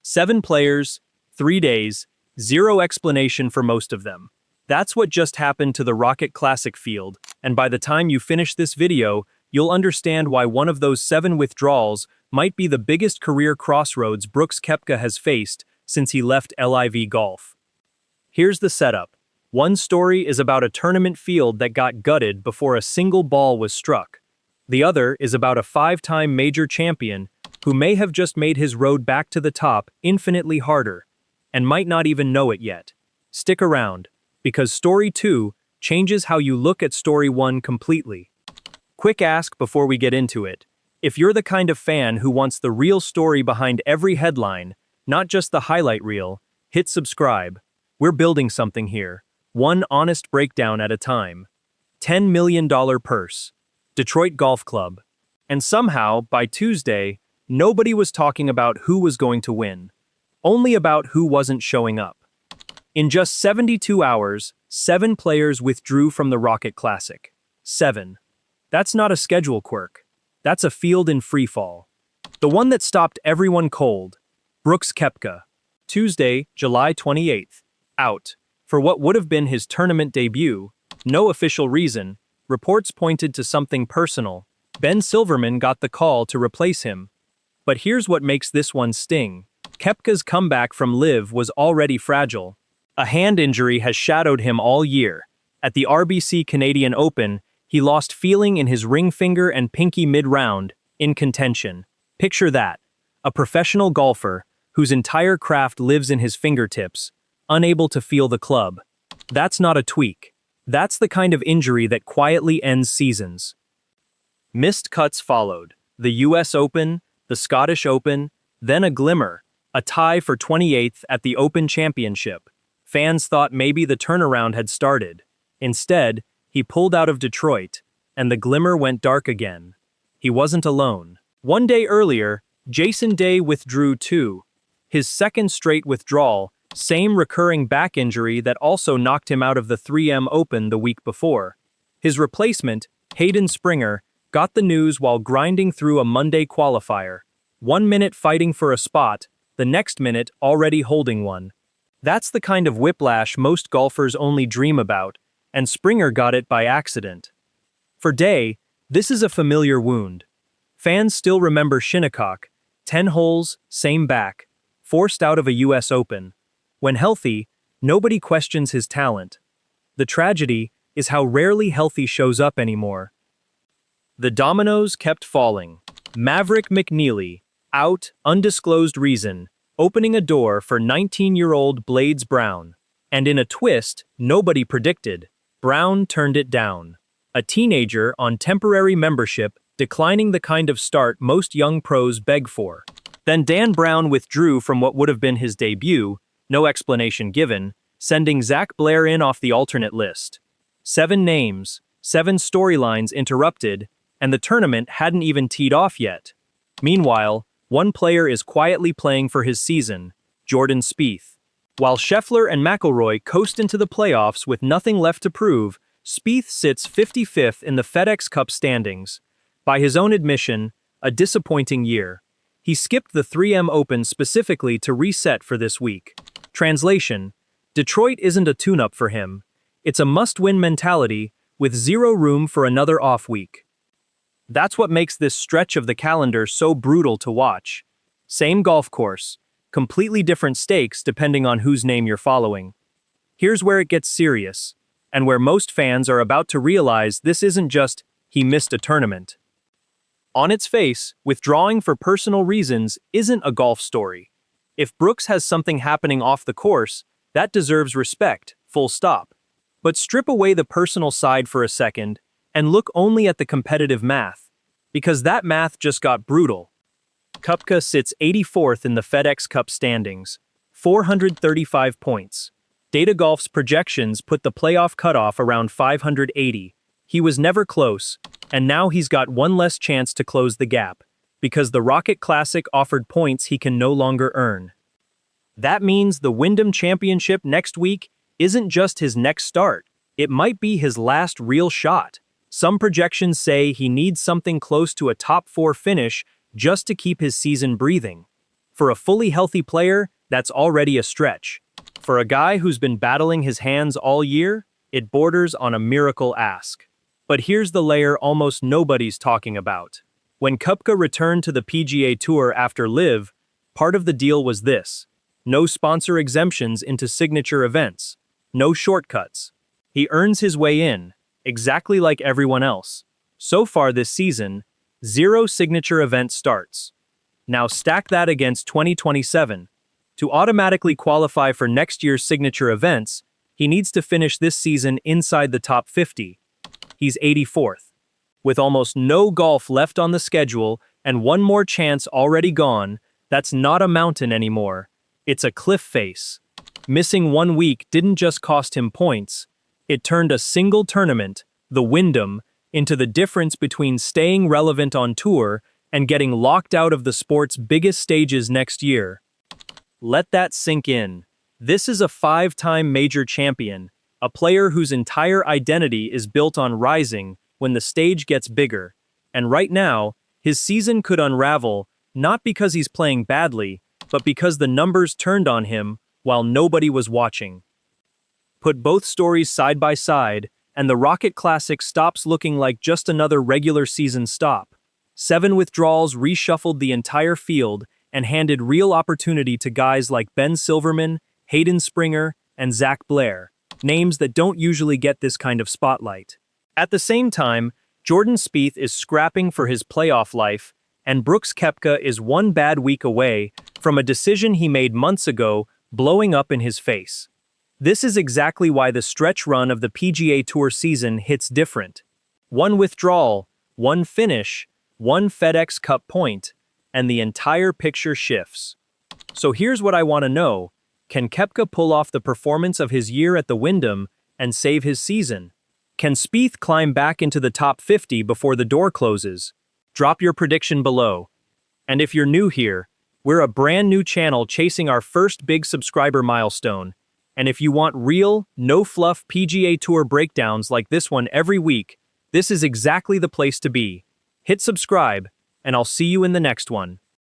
7 players, 3 days, zero explanation for most of them. That's what just happened to the Rocket Classic field, and by the time you finish this video, you'll understand why one of those 7 withdrawals might be the biggest career crossroads Brooks Koepka has faced since he left LIV Golf. Here's the setup. One story is about a tournament field that got gutted before a single ball was struck. The other is about a 5-time major champion who may have just made his road back to the top infinitely harder, and might not even know it yet. Stick around, because Story 2 changes how you look at Story 1 completely. Quick ask before we get into it. If you're the kind of fan who wants the real story behind every headline, not just the highlight reel, hit subscribe. We're building something here, one honest breakdown at a time. $10 million purse. Detroit Golf Club. And somehow, by Tuesday, nobody was talking about who was going to win. Only about who wasn't showing up. In just 72 hours, 7 players withdrew from the Rocket Classic. 7. That's not a schedule quirk. That's a field in freefall. The one that stopped everyone cold. Brooks Koepka. Tuesday, July 28th. Out. For what would have been his tournament debut, no official reason, reports pointed to something personal. Ben Silverman got the call to replace him. But here's what makes this one sting. Koepka's comeback from LIV was already fragile. A hand injury has shadowed him all year. At the RBC Canadian Open, he lost feeling in his ring finger and pinky mid-round, in contention. Picture that. A professional golfer, whose entire craft lives in his fingertips, unable to feel the club. That's not a tweak. That's the kind of injury that quietly ends seasons. Missed cuts followed. The US Open, the Scottish Open, then a glimmer, a tie for 28th at the Open Championship. Fans thought maybe the turnaround had started. Instead, he pulled out of Detroit, and the glimmer went dark again. He wasn't alone. One day earlier, Jason Day withdrew too. His second straight withdrawal, same recurring back injury that also knocked him out of the 3M Open the week before. His replacement, Hayden Springer, got the news while grinding through a Monday qualifier. 1 minute fighting for a spot, the next minute already holding one. That's the kind of whiplash most golfers only dream about, and Springer got it by accident. For Day, this is a familiar wound. Fans still remember Shinnecock, 10 holes, same back, forced out of a US Open. When healthy, nobody questions his talent. The tragedy is how rarely healthy shows up anymore. The dominoes kept falling. Maverick McNeely, out, undisclosed reason, opening a door for 19-year-old Blades Brown. And in a twist nobody predicted, Brown turned it down. A teenager on temporary membership declining the kind of start most young pros beg for. Then Dan Brown withdrew from what would have been his debut, no explanation given, sending Zach Blair in off the alternate list. 7 names, 7 storylines interrupted, and the tournament hadn't even teed off yet. Meanwhile, one player is quietly playing for his season, Jordan Spieth. While Scheffler and McIlroy coast into the playoffs with nothing left to prove, Spieth sits 55th in the FedEx Cup standings. By his own admission, a disappointing year. He skipped the 3M Open specifically to reset for this week. Translation: Detroit isn't a tune-up for him. It's a must-win mentality, with zero room for another off week. That's what makes this stretch of the calendar so brutal to watch. Same golf course, completely different stakes depending on whose name you're following. Here's where it gets serious, and where most fans are about to realize this isn't just, he missed a tournament. On its face, withdrawing for personal reasons isn't a golf story. If Brooks has something happening off the course, that deserves respect, full stop. But strip away the personal side for a second, and look only at the competitive math. Because that math just got brutal. Koepka sits 84th in the FedEx Cup standings, 435 points. Data Golf's projections put the playoff cutoff around 580. He was never close, and now he's got one less chance to close the gap, because the Rocket Classic offered points he can no longer earn. That means the Wyndham Championship next week isn't just his next start, it might be his last real shot. Some projections say he needs something close to a top 4 finish just to keep his season breathing. For a fully healthy player, that's already a stretch. For a guy who's been battling his hands all year, it borders on a miracle ask. But here's the layer almost nobody's talking about. When Koepka returned to the PGA Tour after LIV, part of the deal was this: no sponsor exemptions into signature events, no shortcuts. He earns his way in, exactly like everyone else. So far this season, 0 signature event starts. Now stack that against 2027. To automatically qualify for next year's signature events, he needs to finish this season inside the top 50. He's 84th. With almost no golf left on the schedule and one more chance already gone, that's not a mountain anymore. It's a cliff face. Missing 1 week didn't just cost him points. It turned a single tournament, the Wyndham, into the difference between staying relevant on tour and getting locked out of the sport's biggest stages next year. Let that sink in. This is a 5-time major champion, a player whose entire identity is built on rising when the stage gets bigger. And right now, his season could unravel, not because he's playing badly, but because the numbers turned on him while nobody was watching. Put both stories side by side, and the Rocket Classic stops looking like just another regular season stop. 7 withdrawals reshuffled the entire field and handed real opportunity to guys like Ben Silverman, Hayden Springer, and Zach Blair, names that don't usually get this kind of spotlight. At the same time, Jordan Spieth is scrapping for his playoff life, and Brooks Koepka is 1 bad week away from a decision he made months ago blowing up in his face. This is exactly why the stretch run of the PGA Tour season hits different. 1 withdrawal, 1 finish, 1 FedEx Cup point, and the entire picture shifts. So here's what I want to know. Can Koepka pull off the performance of his year at the Wyndham and save his season? Can Spieth climb back into the top 50 before the door closes? Drop your prediction below. And if you're new here, we're a brand new channel chasing our first big subscriber milestone. And if you want real, no-fluff PGA Tour breakdowns like this one every week, this is exactly the place to be. Hit subscribe, and I'll see you in the next one.